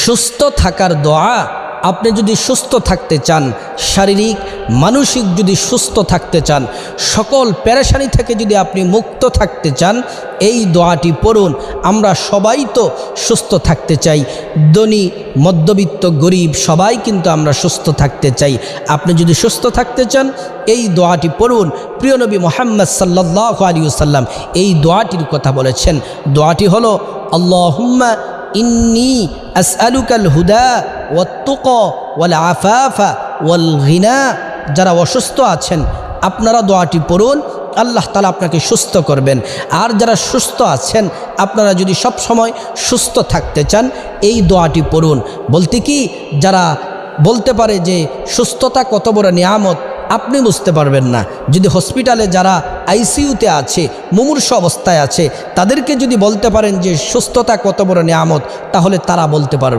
সুস্থ থাকার দোয়া। আপনি যদি সুস্থ থাকতে চান, শারীরিক মানসিক যদি সুস্থ থাকতে চান, সকল পেরেশানি থেকে যদি আপনি মুক্ত থাকতে চান, এই দোয়াটি পড়ুন। আমরা সবাই তো সুস্থ থাকতে চাই, ধনী মধ্যবিত্ত গরিব সবাই কিন্তু আমরা সুস্থ থাকতে চাই। আপনি যদি সুস্থ থাকতে চান এই দোয়াটি পড়ুন। প্রিয় নবী মুহাম্মদ সাল্লাল্লাহু আলাইহি ওয়াসাল্লাম এই দোয়াটির কথা বলেছেন। দোয়াটি হলো আল্লাহুম্মা ইন্নী আসআলুকাল হুদা ওয়াত-তুকা ওয়াল আফাফা ওয়াল গিনা। যারা অসুস্থ আছেন আপনারা দোয়াটি পড়ুন, আল্লাহ তাআলা আপনাকে সুস্থ করবেন। আর যারা সুস্থ আছেন আপনারা যদি সব সময় সুস্থ থাকতে চান এই দোয়াটি পড়ুন। বলতে কি, যারা বলতে পারে যে সুস্থতা কত বড় নিয়ামত আপনি বুঝতে পারবেন না। যদি হসপিটালে যারা আইসিইউতে আছে, মুমূর্ষু অবস্থায় আছে, তাদেরকে যদি বলতে পারেন যে সুস্থতা কত বড় নিয়ামত, তাহলে তারা বলতে পারবে।